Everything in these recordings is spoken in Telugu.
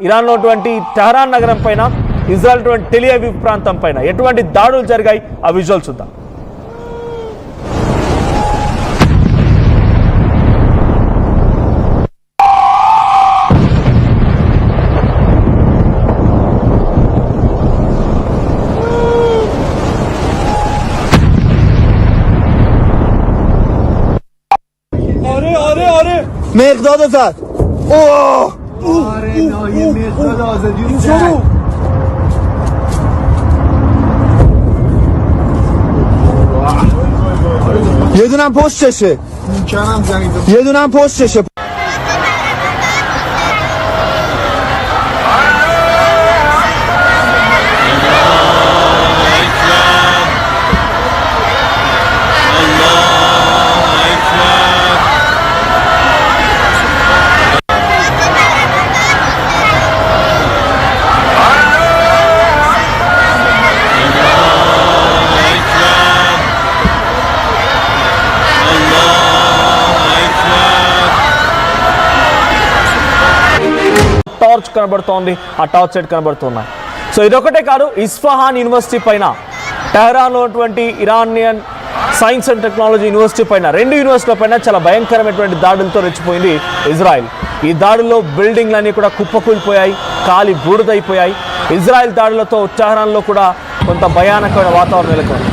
ఇరాన్లో టెహరాన్ నగరం పైన ఇజ్రాయెల్ టెల్ అవీవ్ ప్రాంతం పైన ఎటువంటి దాడులు జరిగాయి ఆ విజువల్స్ చూద్దాం. مقداد زد. آره نایه مقداد آزادی رو زد. یه دونم پشتشه. میکنم زمین. یه دونم پشتشه. టార్చ్ కనబడుతోంది, ఆ టార్చ్ సెట్ కనబడుతున్నాయి. సో ఇదొకటే కాదు, ఇస్ఫహాన్ యూనివర్సిటీ పైన, టెహరాన్లో ఉన్నటువంటి Iranian science and technology university పైన, రెండు యూనివర్సిటీల పైన చాలా భయంకరమైనటువంటి దాడులతో రెచ్చిపోయింది ఇజ్రాయెల్. ఈ దాడుల్లో బిల్డింగ్లన్నీ కూడా కుప్పకూలిపోయాయి, కాలి బూడిదైపోయాయి. ఇజ్రాయెల్ దాడులతో టెహరాన్లో కూడా కొంత భయానకమైన వాతావరణం నెలకొంది.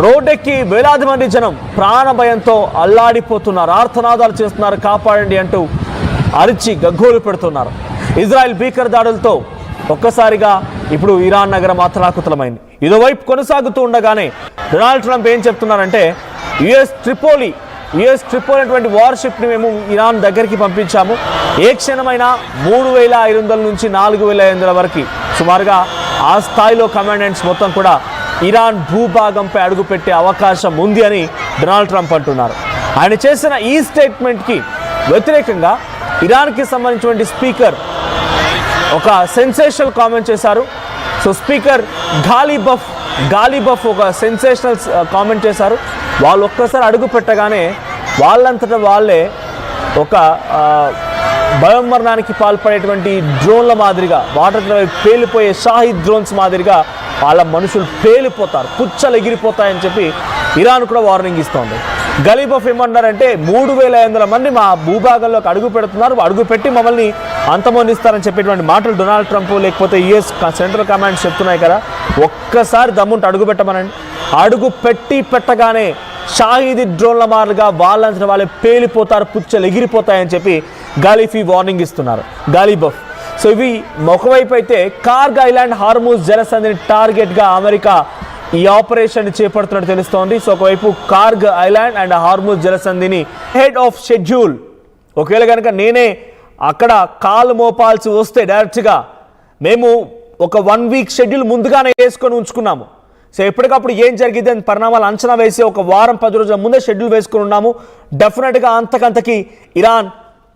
రోడ్డెక్కి వేలాది మంది జనం ప్రాణ భయంతో అల్లాడిపోతున్నారు, ఆర్తనాదాలు చేస్తున్నారు, కాపాడండి అంటూ అరిచి గగ్గోలు పెడుతున్నారు. ఇజ్రాయెల్ భీకర దాడులతో ఒక్కసారిగా ఇప్పుడు ఇరాన్ నగరం అతలాకుతలమైంది. ఇదోవైపు కొనసాగుతూ ఉండగానే డొనాల్డ్ ట్రంప్ ఏం చెప్తున్నారంటే, యుఎస్ ట్రిపోలి అటువంటి వార్షిప్ని మేము ఇరాన్ దగ్గరికి పంపించాము. ఏ క్షణమైనా 3500 నుంచి 4500 వరకు సుమారుగా ఆ స్థాయిలో కమాండెంట్స్ మొత్తం కూడా ఇరాన్ భూభాగంపై అడుగుపెట్టే అవకాశం ఉంది అని డొనాల్డ్ ట్రంప్ అంటున్నారు. ఆయన చేసిన ఈ స్టేట్మెంట్కి వ్యతిరేకంగా ఇరాన్కి సంబంధించినటువంటి స్పీకర్ ఒక సెన్సేషనల్ కామెంట్ చేశారు. సో స్పీకర్ గాలిబఫ్ ఒక సెన్సేషనల్ కామెంట్ చేశారు. వాళ్ళు ఒక్కసారి అడుగు పెట్టగానే వాళ్ళంతటా వాళ్ళే ఒక భయోమరణానికి పాల్పడేటువంటి డ్రోన్ల మాదిరిగా, వాటర్ పేలిపోయే షాహిద్ డ్రోన్స్ మాదిరిగా వాళ్ళ మనుషులు పేలిపోతారు, పుచ్చలు ఎగిరిపోతాయని చెప్పి ఇరాన్ కూడా వార్నింగ్ ఇస్తోంది. గలీబఫ్ ఏమన్నారంటే 3500 మంది మా భూభాగంలోకి అడుగు పెడుతున్నారు, అడుగు పెట్టి మమ్మల్ని అంతమొందిస్తారని చెప్పేటువంటి మాటలు డొనాల్డ్ ట్రంప్ లేకపోతే యుఎస్ సెంట్రల్ కమాండ్స్ చెప్తున్నాయి కదా. ఒక్కసారి దమ్ముంటే అడుగు పెట్టమనండి. అడుగు పెట్టగానే షాహిదీ డ్రోన్ల మారుగా వాళ్ళంతా వాళ్ళే పేలిపోతారు, పుచ్చలు ఎగిరిపోతాయని చెప్పి గాలిఫీ వార్నింగ్ ఇస్తున్నారు, గాలిబఫ్. సో ఇవి ఒకవైపు అయితే కార్గ్ ఐలాండ్ హార్మూజ్ జలసంధిని టార్గెట్గా అమెరికా ఈ ఆపరేషన్ చేపడుతున్నట్టు తెలుస్తోంది. సో ఒకవైపు కార్గ్ ఐలాండ్ అండ్ హార్మూజ్ జలసంధిని హెడ్ ఆఫ్ షెడ్యూల్, ఒకవేళ కనుక నేనే అక్కడ కాలు మోపాల్సి వస్తే డైరెక్ట్గా మేము ఒక 1 వీక్ షెడ్యూల్ ముందుగానే వేసుకొని ఉంచుకున్నాము. సో ఎప్పటికప్పుడు ఏం జరిగింది అని పరిణామాలు అంచనా వేసి ఒక వారం 10 రోజుల ముందే షెడ్యూల్ వేసుకుని ఉన్నాము. డెఫినెట్గా అంతకంతకి ఇరాన్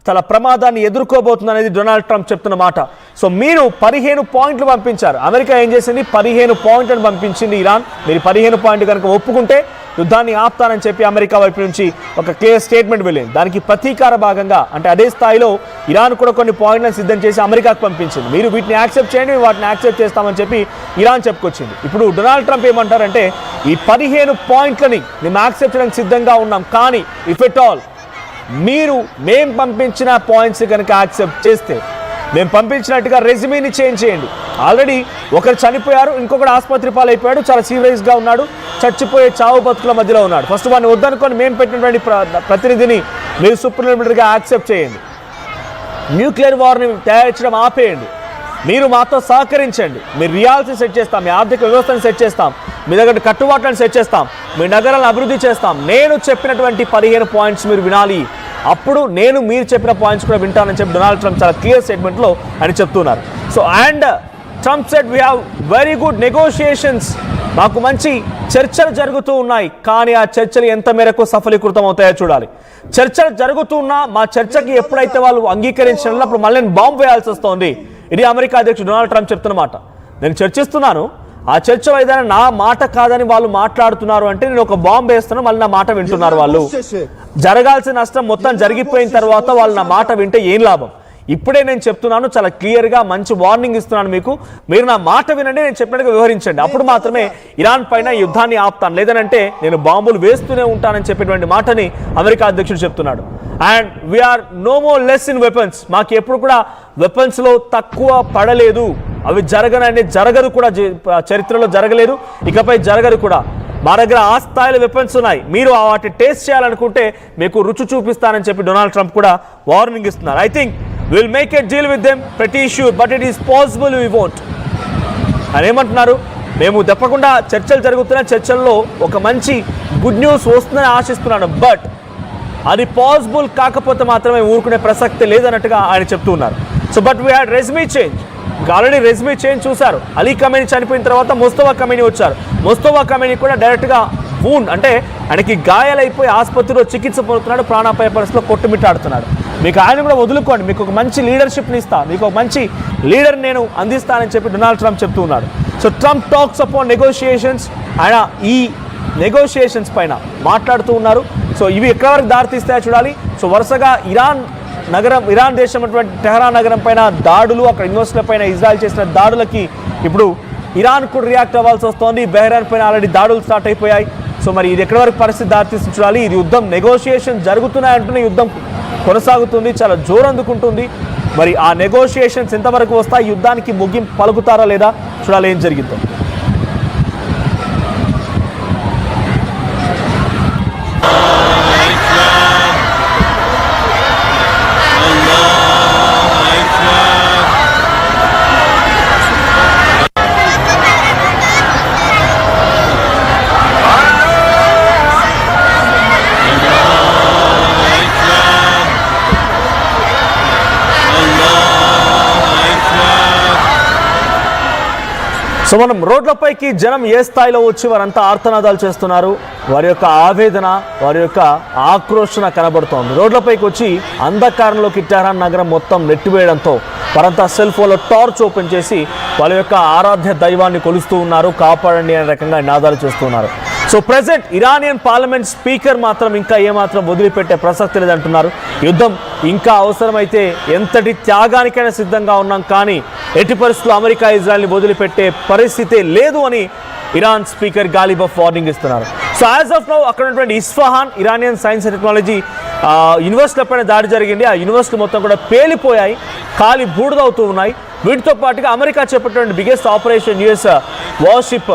చాలా ప్రమాదాన్ని ఎదుర్కోబోతుంది అనేది డొనాల్డ్ ట్రంప్ చెప్తున్న మాట. సో మీరు 15 పాయింట్లు పంపించారు, అమెరికా ఏం చేసింది 15 పాయింట్లను పంపించింది ఇరాన్. మీరు 15 పాయింట్లు కనుక ఒప్పుకుంటే యుద్ధాన్ని ఆపుతానని చెప్పి అమెరికా వైపు నుంచి ఒక క్లియర్ స్టేట్మెంట్ వెళ్ళింది. దానికి ప్రతీకార భాగంగా అంటే అదే స్థాయిలో ఇరాన్ కూడా కొన్ని పాయింట్లను సిద్ధం చేసి అమెరికాకు పంపించింది. మీరు వీటిని యాక్సెప్ట్ చేయండి, వాటిని యాక్సెప్ట్ చేస్తామని చెప్పి ఇరాన్ చెప్పుకొచ్చింది. ఇప్పుడు డొనాల్డ్ ట్రంప్ ఏమంటారంటే, ఈ 15 పాయింట్లని మేము యాక్సెప్ట్ చేయడానికి సిద్ధంగా ఉన్నాం, కానీ ఇఫ్ ఎట్ ఆల్ మేము పంపించిన పాయింట్స్ కనుక యాక్సెప్ట్ చేస్తే మేము పంపించినట్టుగా రెజ్యూమీని చేంజ్ చేయండి. ఆల్రెడీ ఒకరు చనిపోయారు, ఇంకొకరు ఆసుపత్రి పాలైపోయాడు, చాలా సీరియస్గా ఉన్నాడు, చచ్చిపోయే చావు బతుకుల మధ్యలో ఉన్నాడు. ఫస్ట్ వాడిని వద్దనుకొని మేము పెట్టినటువంటి ప్రతినిధిని మీరు సుప్రీంగా యాక్సెప్ట్ చేయండి. న్యూక్లియర్ వార్ని తయారు చేయడం ఆపేయండి, మీరు మాతో సహకరించండి, మీరు రియాల్సీ సెట్ చేస్తాం, మీ ఆర్థిక వ్యవస్థను సెట్ చేస్తాం, మీ దగ్గర కట్టుబాట్లను సెట్ చేస్తాం, మీ నగరాలను అభివృద్ధి చేస్తాం. నేను చెప్పినటువంటి 15 పాయింట్స్ మీరు వినాలి, అప్పుడు నేను మీరు చెప్పిన పాయింట్స్ కూడా వింటానని చెప్పి డొనాల్డ్ ట్రంప్ చాలా క్లియర్ స్టేట్మెంట్లో అని చెప్తున్నారు. So and Trump said we have very good negotiations, మాకు మంచి చర్చలు జరుగుతూ ఉన్నాయి, కానీ ఆ చర్చలు ఎంత మేరకు సఫలీకృతం అవుతాయో చూడాలి. చర్చలు జరుగుతున్నా మా చర్చకి ఎప్పుడైతే వాళ్ళు అంగీకరించినప్పుడు అప్పుడు మళ్ళీ బాంబు వేయాల్సి వస్తుంది. ఇది అమెరికా అధ్యక్షుడు డొనాల్డ్ ట్రంప్ చెప్తున్న మాట. నేను చర్చిస్తున్నాను, ఆ చర్చ ఏదైనా నా మాట కాదని వాళ్ళు మాట్లాడుతున్నారు అంటే నేను ఒక బాంబు వేస్తున్నాను, మళ్ళీ నా మాట వింటున్నారు వాళ్ళు. జరగాల్సిన నష్టం మొత్తం జరిగిపోయిన తర్వాత వాళ్ళు నా మాట వింటే ఏం లాభం? ఇప్పుడే నేను చెప్తున్నాను, చాలా క్లియర్గా మంచి వార్నింగ్ ఇస్తున్నాను మీకు. మీరు నా మాట వినండి, నేను చెప్పినట్టుగా వ్యవహరించండి. అప్పుడు మాత్రమే ఇరాన్ పైన యుద్ధాన్ని ఆపుతాను, లేదనంటే నేను బాంబులు వేస్తూనే ఉంటానని చెప్పేటువంటి మాటని అమెరికా అధ్యక్షుడు చెప్తున్నాడు. And we are no more less in weapons. మాకు ఎప్పుడు కూడా వెపన్స్లో తక్కువ పడలేదు. అవి జరగదు కూడా, చరిత్రలో జరగలేదు, ఇకపై జరగదు కూడా. మా దగ్గర ఆ స్థాయిలో వెపన్స్ ఉన్నాయి. మీరు వాటి టేస్ట్ చేయాలనుకుంటే మీకు రుచి చూపిస్తానని చెప్పి డొనాల్డ్ ట్రంప్ కూడా వార్నింగ్ ఇస్తున్నారు. I think will make a deal with them pretty sure, but it is possible we won't అని ఏమంటున్నారు. మేము తప్పకుండా చర్చలు జరుగుతున్న చర్చల్లో ఒక మంచి గుడ్ న్యూస్ వస్తుందని ఆశిస్తున్నాను, బట్ అది పాసిబుల్ కాకపోతే మాత్రమే ఊరుకునే ప్రసక్తి లేదన్నట్టుగా ఆయన చెప్తూ ఉన్నారు. So but we had resume change. Already resume change చూశారు. అలీ ఖమేనీ చనిపోయిన తర్వాత ముస్తఫా ఖమేనీ వచ్చారు. ముస్తఫా ఖమేనీ కూడా డైరెక్ట్గా వూండ్, అంటే ఆయనకి గాయాలైపోయి ఆసుపత్రిలో చికిత్స పొందుతున్నాడు, ప్రాణాపాయ పరిస్థితిలో కొట్టుమిట్టాడుతున్నాడు. మీకు ఆయన కూడా వదులుకోండి, మీకు ఒక మంచి లీడర్షిప్ని ఇస్తా, మీకు ఒక మంచి లీడర్ నేను అందిస్తానని చెప్పి డొనాల్డ్ ట్రంప్ చెప్తూ ఉన్నాడు. So Trump talks upon negotiations. ఆయన ఈ నెగోషియేషన్స్ పైన మాట్లాడుతూ ఉన్నారు. సో ఇవి ఎక్కడి వరకు దారితీస్తాయో చూడాలి. సో వరుసగా ఇరాన్ దేశం అటువంటి టెహరాన్ నగరం పైన దాడులు, అక్కడ యూనివర్సిటీల పైన ఇజ్రాయెల్ చేసిన దాడులకి ఇప్పుడు ఇరాన్ కూడా రియాక్ట్ అవ్వాల్సి వస్తోంది. బెహ్రాన్ పైన ఆల్రెడీ దాడులు స్టార్ట్ అయిపోయాయి. సో మరి ఇది ఎక్కడి వరకు పరిస్థితి దారితీస్తుంది చూడాలి. ఇది యుద్ధం, నెగోషియేషన్ జరుగుతున్నాయంటూనే యుద్ధం కొనసాగుతుంది, చాలా జోరు అందుకుంటుంది. మరి ఆ నెగోషియేషన్స్ ఎంతవరకు వస్తాయి, యుద్ధానికి ముగింపు పలుకుతారా లేదా చూడాలి ఏం జరిగిందో. సో మనం రోడ్లపైకి జనం ఏ స్థాయిలో వచ్చి వారంతా ఆర్తనాదాలు చేస్తున్నారు, వారి యొక్క ఆవేదన, వారి యొక్క ఆక్రోషణ కనబడుతోంది. రోడ్లపైకి వచ్చి అంధకారంలోకి టెహరాన్ నగరం మొత్తం నెట్టివేయడంతో వారంతా సెల్ ఫోన్లో టార్చ్ ఓపెన్ చేసి వాళ్ళ యొక్క ఆరాధ్య దైవాన్ని కొలుస్తూ ఉన్నారు, కాపాడండి అనే రకంగా నినాదాలు చేస్తున్నారు. So present Iranian parliament speaker మాత్రం ఇంకా ఏమాత్రం వదిలిపెట్టే ప్రసక్తి లేదంటున్నారు. యుద్ధం ఇంకా అవసరమైతే ఎంతటి త్యాగానికైనా సిద్ధంగా ఉన్నాం, కానీ ఎట్టి పరిస్థితుల్లో అమెరికా ఇజ్రాయెల్ని వదిలిపెట్టే పరిస్థితే లేదు అని ఇరాన్ స్పీకర్ గాలిబఫ్ వార్నింగ్ ఇస్తున్నారు. సో యాజ్ ఆఫ్ నౌ అక్కడ ఉన్నటువంటి Isfahan Iranian science and technology యూనివర్సిటీల పైన దాడి జరిగింది. ఆ యూనివర్సిటీ మొత్తం కూడా పేలిపోయాయి, కాలి బూడిదవుతూ ఉన్నాయి. వీటితో పాటుగా అమెరికా చేపట్టిన బిగ్గెస్ట్ ఆపరేషన్ యుఎస్ వార్షిప్